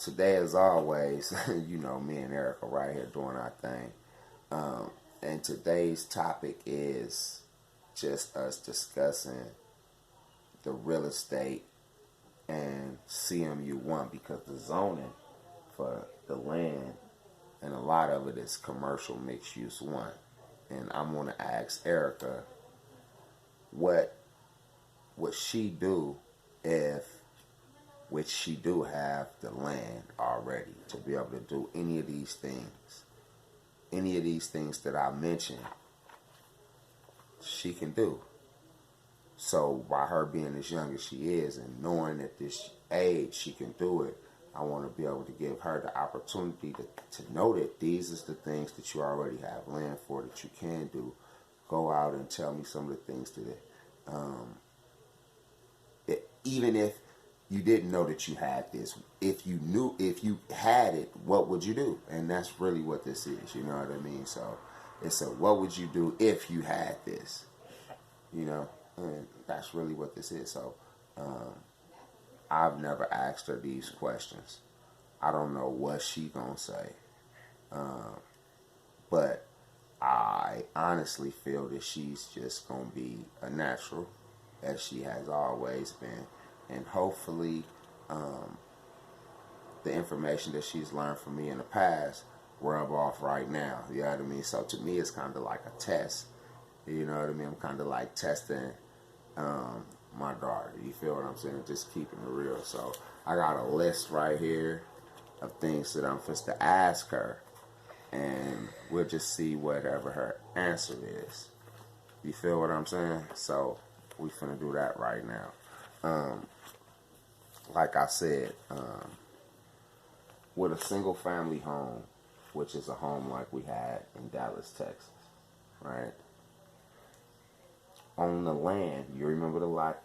today, as always, you know, me and Erica right here doing our thing. And today's topic is just us discussing the real estate and CMU1 because the zoning for the land and a lot of it is commercial mixed use one. And I'm going to ask Erica what would she do if, which she do have the land already to be able to do any of these things. Any of these things that I mentioned, she can do. So by her being as young as she is and knowing at this age she can do it, I want to be able to give her the opportunity to know that these is the things that you already have land for that you can do. Go out and tell me some of the things even if you didn't know that you had this, if you had it, what would you do? And that's really what this is, you know what I mean? So it's a what would you do if you had this, you know? And that's really what this is. So I've never asked her these questions. I don't know what she gonna say. But I honestly feel that she's just gonna be a natural, as she has always been. And hopefully the information that she's learned from me in the past rub off right now. You know what I mean? So to me, it's kind of like a test. You know what I mean? I'm kind of like testing my daughter. You feel what I'm saying? Just keeping it real. So I got a list right here of things that I'm supposed to ask her. And we'll just see whatever her answer is. You feel what I'm saying? So we finna do that right now. Like I said, with a single family home, which is a home like we had in Dallas, Texas, right? On the land, you remember the lot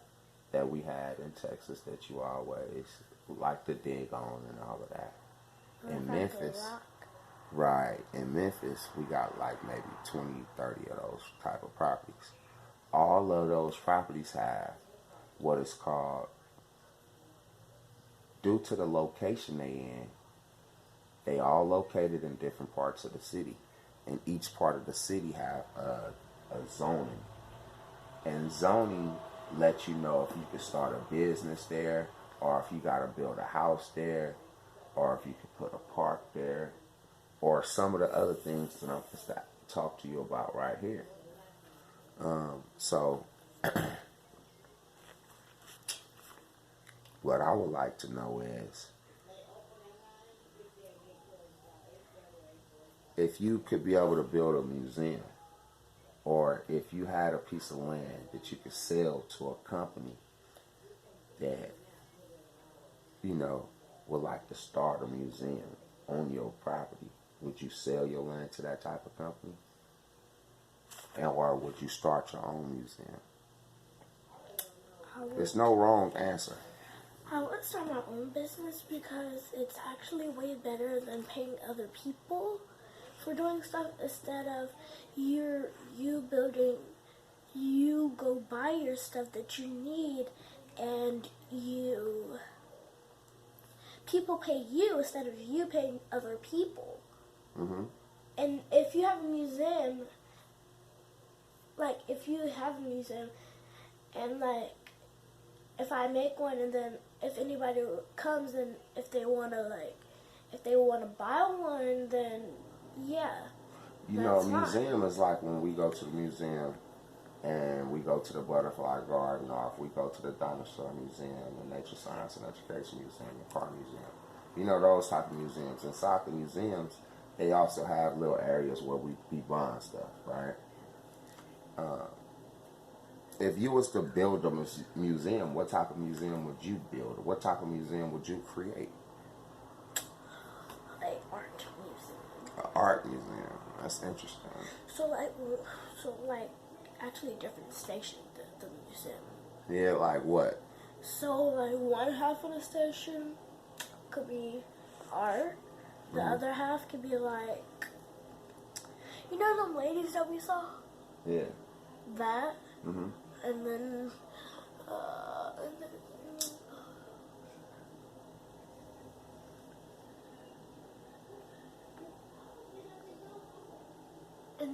that we had in Texas that you always like to dig on and all of that. In Memphis, right, in Memphis, we got like maybe 20, 30 of those type of properties. All of those properties have what is called, due to the location they in, they all located in different parts of the city. And each part of the city have a zoning. And zoning lets you know if you can start a business there, or if you got to build a house there, or if you could put a park there, or some of the other things that I'm supposed to talk to you about right here. So what I would like to know is if you could be able to build a museum, or if you had a piece of land that you could sell to a company that, you know, would like to start a museum on your property, would you sell your land to that type of company? And or would you start your own museum? There's no wrong answer. I would start my own business because it's actually way better than paying other people for doing stuff instead of you building. You go buy your stuff that you need, and people pay you instead of you paying other people. Mm-hmm. And if you have a museum, like if you have a museum, and like if I make one, and then if anybody comes and if they wanna buy one, then yeah. You know, a museum is like when we go to the museum and we go to the Butterfly Garden, or if we go to the Dinosaur Museum, the Nature Science and Education Museum, the Car Museum. You know, those type of museums. Inside the museums, they also have little areas where we be buying stuff, right? If you was to build a museum, what type of museum would you build? What type of museum would you create? An art museum. An art museum. That's interesting. So actually different stations at the museum. Yeah, like what? So like one half of the station could be art. The other half could be like, you know them ladies that we saw? Yeah. That. Mm-hmm. And then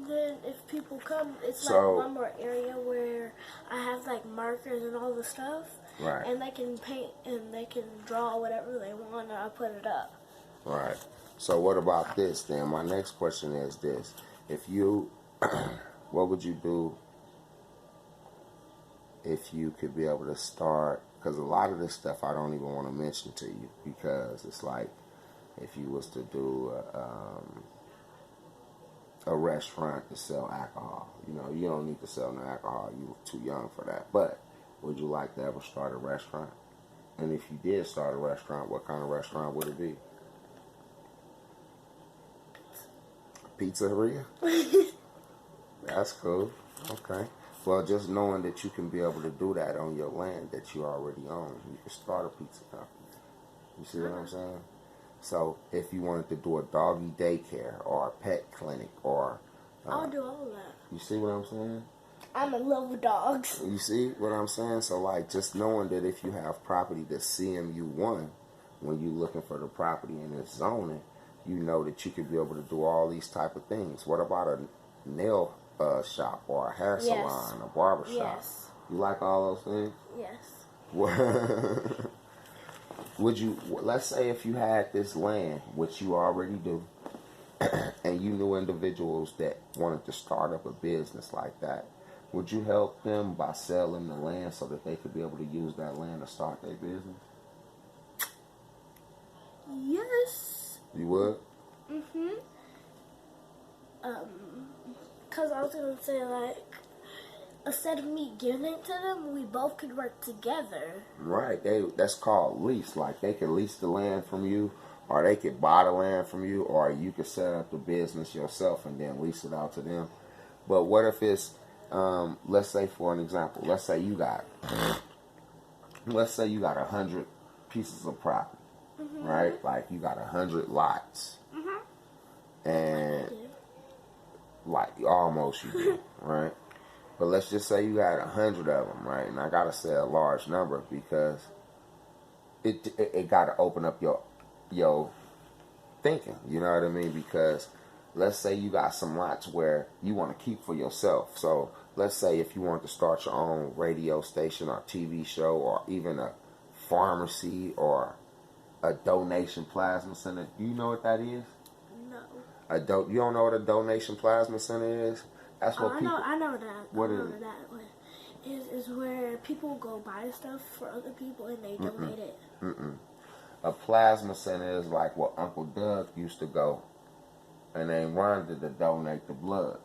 And then if people come, it's like So one more area where I have like markers and all the stuff. right, And they can paint and they can draw whatever they want and I'll put it up. right. So what about this then? My next question is this: if you, what would you do if you could be able to start? Because a lot of this stuff I don't even want to mention to you because it's like if you was to do a restaurant to sell alcohol. You know, you don't need to sell no alcohol. You're too young for that. But would you like to ever start a restaurant? And if you did start a restaurant, what kind of restaurant would it be? Pizzeria? That's cool. Okay. Well, just knowing that you can be able to do that on your land that you already own, you can start a pizza company. You see what I'm saying? So if you wanted to do a doggy daycare or a pet clinic or... I'll do all of that. You see what I'm saying? I'm in love with dogs. You see what I'm saying? So like just knowing that if you have property that's CMU1, when you're looking for the property in its zoning, you know that you could be able to do all these type of things. What about a nail shop or a hair salon, a barber shop? Yes. You like all those things? Yes. Would you, let's say if you had this land, which you already do, and you knew individuals that wanted to start up a business like that, would you help them by selling the land so that they could be able to use that land to start their business? Yes. You would? Mm-hmm. Because I was going to say, like, instead of me giving it to them, we both could work together. Right. That's called lease. Like, they could lease the land from you, or they could buy the land from you, or you could set up the business yourself and then lease it out to them. But what if it's, let's say for an example, let's say you got 100 pieces of property, right? Like you got 100 lots, and like almost you do, right? But let's just say you got 100 of them, right? And I gotta say a large number because it gotta open up your thinking. You know what I mean? Because let's say you got some lots where you want to keep for yourself. So let's say if you want to start your own radio station or TV show or even a pharmacy or a donation plasma center. Do you know what that is? No. You don't know what a donation plasma center is? That's what people... I know that. What I is know it? That is where people go buy stuff for other people and they donate it. A plasma center is like where Uncle Doug used to go, and they wanted to donate the blood.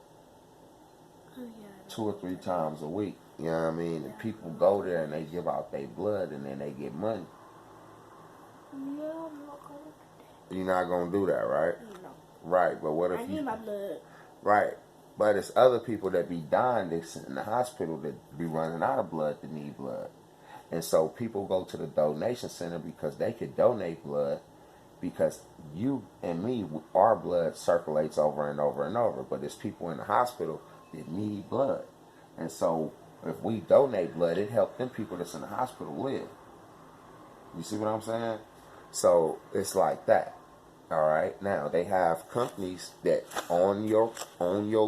Oh, yeah. 2 or 3 times a week. You know what I mean? And people go there and they give out their blood and then they get money. Yeah, I'm not going to do that. You're not going to do that, right? No. Right, but what if I need my blood. Right. But it's other people that be dying that's in the hospital that be running out of blood that need blood. And so people go to the donation center because they could donate blood because you and me, our blood circulates over and over and over. But there's people in the hospital that need blood. And so if we donate blood, it helps them people that's in the hospital live. You see what I'm saying? So it's like that. All right. Now they have companies that on your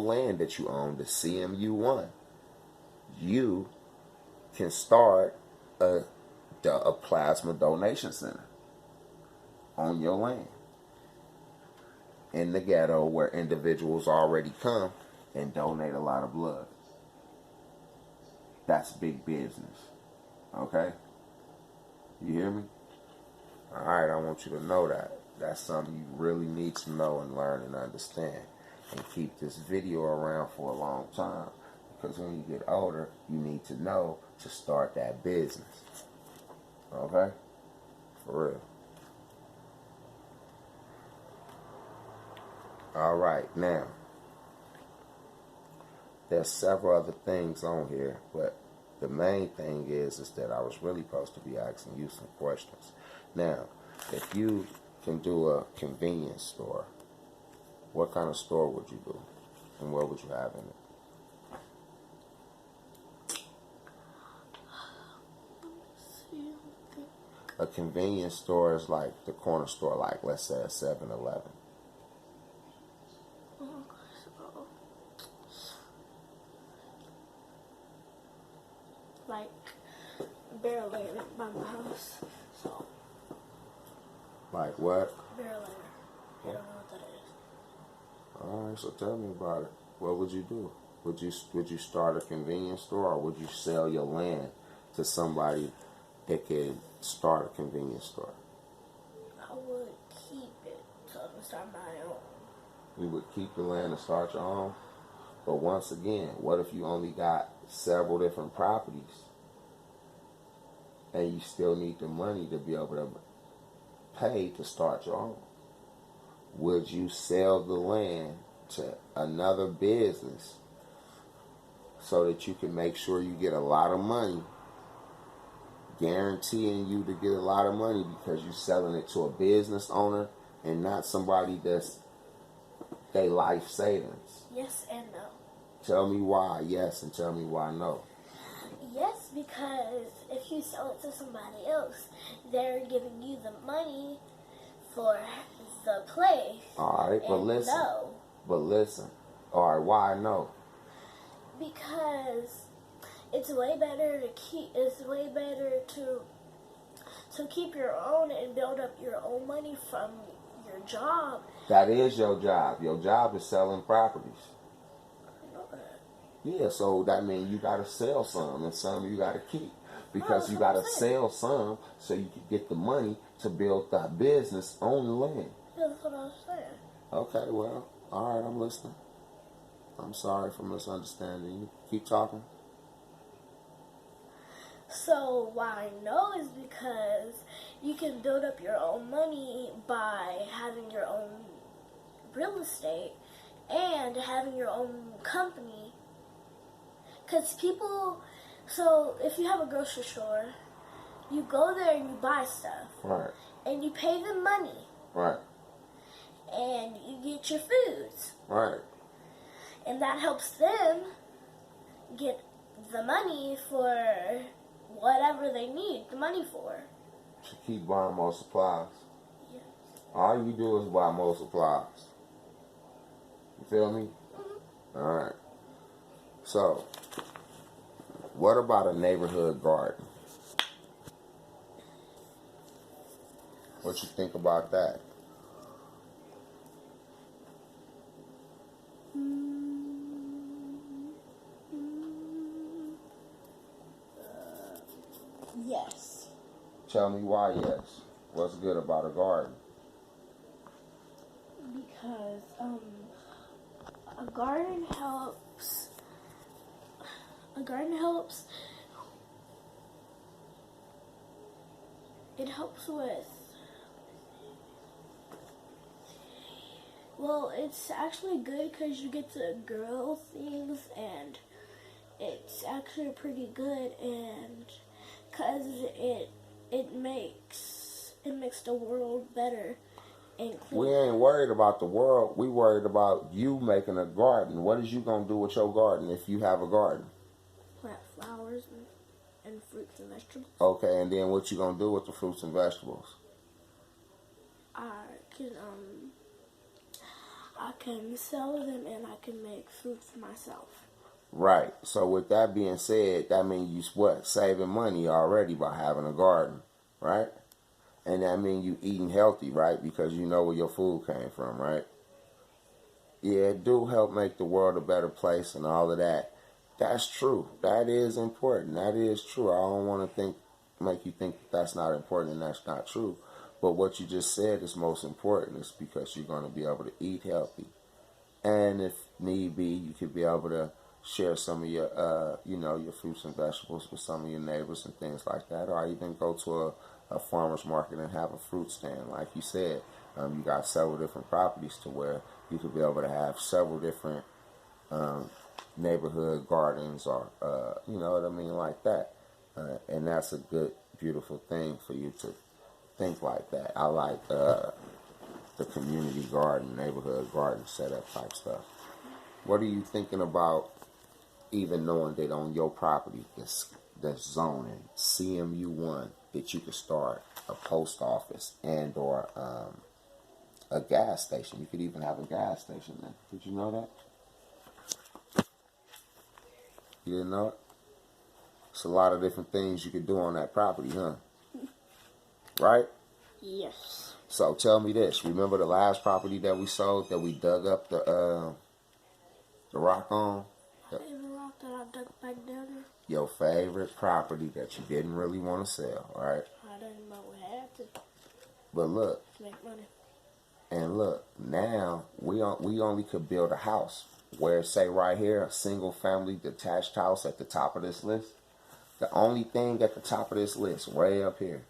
land that you own, the CMU1. You can start a plasma donation center on your land in the ghetto where individuals already come and donate a lot of blood. That's big business. Okay? You hear me? All right. I want you to know that. That's something you really need to know and learn and understand. And keep this video around for a long time. Because when you get older, you need to know to start that business. Okay? For real. Alright, now. There's several other things on here. But the main thing is that I was really supposed to be asking you some questions. Now, if you can do a convenience store, what kind of store would you do? And what would you have in it? A convenience store is like the corner store, like let's say a 7-Eleven. like bare land by my house. So. Like what? Bare land. I don't know what that is. Alright, so tell me about it. What would you do? Would you start a convenience store, or would you sell your land to somebody that could start a convenience store? I would keep it so I can start my own. You would keep the land and start your own? But once again, what if you only got several different properties and you still need the money to be able to pay to start your own? Would you sell the land to another business so that you can make sure you get a lot of money, guaranteeing you to get a lot of money because you're selling it to a business owner and not somebody that's their life savings? Yes and no. Tell me why yes and tell me why no. Yes, because if you sell it to somebody else, they're giving you the money for the place. Alright, but listen. No. But listen. Alright, why no? Because it's way better to keep your own and build up your own money from your job. That is your job. Your job is selling properties. I know that. Yeah, so that means you gotta sell some and some you gotta keep. Because you gotta sell some so you can get the money to build that business on the land. Yeah, that's what I was saying. Okay, well, alright, I'm listening. I'm sorry for misunderstanding you. Keep talking. So why I know is because you can build up your own money by having your own real estate and having your own company. Because so if you have a grocery store, you go there and you buy stuff. Right. And you pay them money. Right. And you get your foods. Right. And that helps them get the money for whatever they need the money for. To keep buying more supplies. Yes. All you do is buy more supplies. You feel me? Mm-hmm. Alright. So, what about a neighborhood garden? What you think about that? Yes. Tell me why yes. What's good about a garden? Because a garden helps. It helps with. Well, it's actually good because you get to grow things, and it's actually pretty good, and because it makes the world better and clean. We ain't worried about the world. We worried about you making a garden. What is you gonna do with your garden if you have a garden? Plant flowers and fruits and vegetables. Okay, and then what you gonna do with the fruits and vegetables? I can sell them and I can make food for myself. Right. So with that being said, that means you what? Saving money already by having a garden, right? And that means you eating healthy, right? Because you know where your food came from, right? Yeah, it do help make the world a better place and all of that. That's true. That is important. That is true. I don't want to make you think that that's not important and that's not true. But what you just said is most important. It's because you're going to be able to eat healthy. And if need be, you could be able to share some of your, your fruits and vegetables with some of your neighbors and things like that. Or even go to a farmer's market and have a fruit stand. Like you said, you got several different properties to where you could be able to have several different neighborhood gardens or, you know what I mean, like that. And that's a good, beautiful thing for you to think like that. I like the community garden, neighborhood garden setup type stuff. What are you thinking about even knowing that on your property, that's zoning, CMU1, that you could start a post office and or a gas station? You could even have a gas station there. Did you know that? You didn't know it? It's a lot of different things you could do on that property, huh? Right? Yes. So tell me this. Remember the last property that we sold that we dug up the rock on? In the rock that I dug back down there. Your favorite property that you didn't really want to sell, right? I didn't know we had to. But look. To make money. And look, now we only could build a house where, say right here, a single family detached house at the top of this list. The only thing at the top of this list, way up here,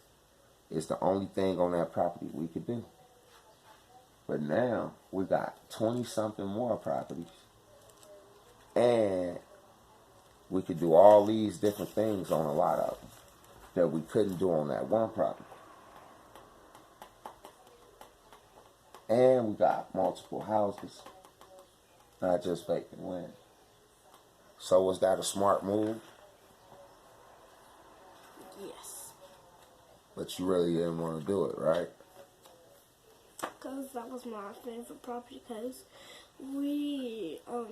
is the only thing on that property we could do. But now we got 20-something more properties. And we could do all these different things on a lot of them that we couldn't do on that one property. And we got multiple houses, not just vacant land. So was that a smart move? Yes. But you really didn't want to do it, right? Because that was my favorite property. Because we were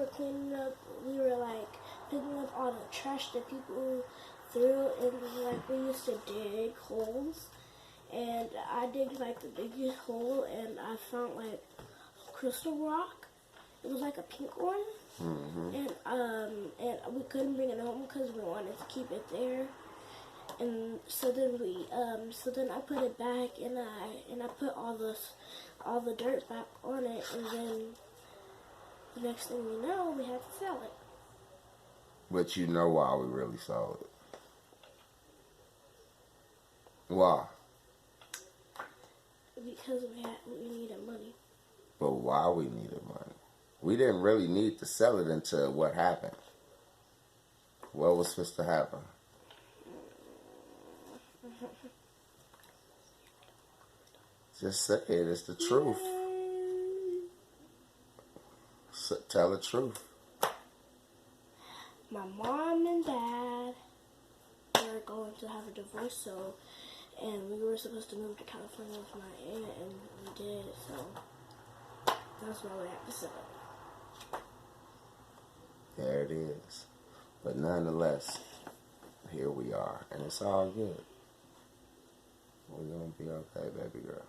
cleaning up. We were like picking up all the trash that people threw, and like we used to dig holes. And I digged like the biggest hole, and I found like crystal rock. It was like a pink one. Mm-hmm. And we couldn't bring it home because we wanted to keep it there. And so then I put it back, and I put all the dirt back on it, and then the next thing we know, we had to sell it. But you know why we really sold it. Why? Because we needed money. But why we needed money? We didn't really need to sell it until what happened. What was supposed to happen? Just say it. It's the truth. So, tell the truth. My mom and dad were going to have a divorce, and we were supposed to move to California with my aunt, and we did, so that's why we had to sell it. There it is. But nonetheless, here we are, and it's all good. We're going to be okay, baby girl.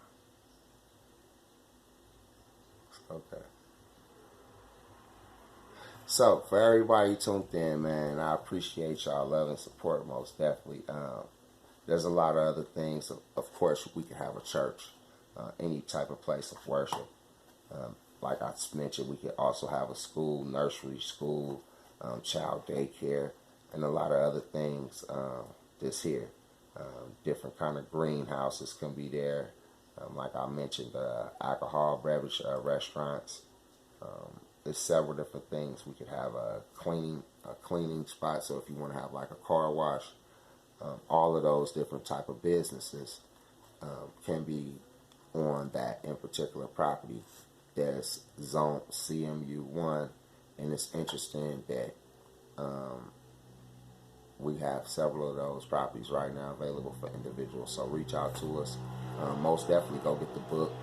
It's okay. So, for everybody tuned in, man, I appreciate y'all love and support most definitely. There's a lot of other things. Of course, we can have a church, any type of place of worship. Like I mentioned, we could also have a school, nursery school, child daycare, and a lot of other things this here. Different kind of greenhouses can be there. Like I mentioned, alcohol beverage restaurants. There's several different things. We could have a cleaning spot. So if you want to have like a car wash, all of those different type of businesses can be on that in particular property. There's zone CMU1, and it's interesting that we have several of those properties right now available for individuals. So reach out to us. Most definitely go get the book,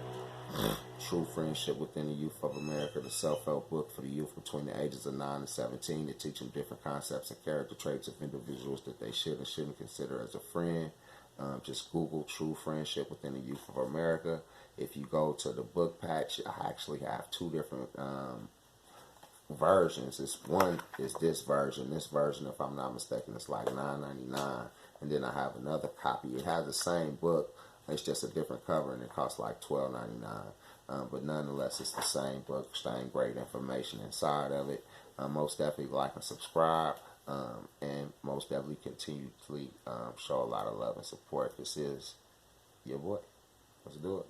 True Friendship Within the Youth of America, the self-help book for the youth between the ages of 9 and 17 to teach them different concepts and character traits of individuals that they should and shouldn't consider as a friend. Just Google True Friendship Within the Youth of America. If you go to the book patch, I actually have two different versions. One is this version. This version, if I'm not mistaken, is like $9.99. And then I have another copy. It has the same book. It's just a different cover, and it costs like $12.99. But nonetheless, it's the same book, same great information inside of it. Most definitely like and subscribe, and most definitely continually show a lot of love and support. This is your boy. Let's do it.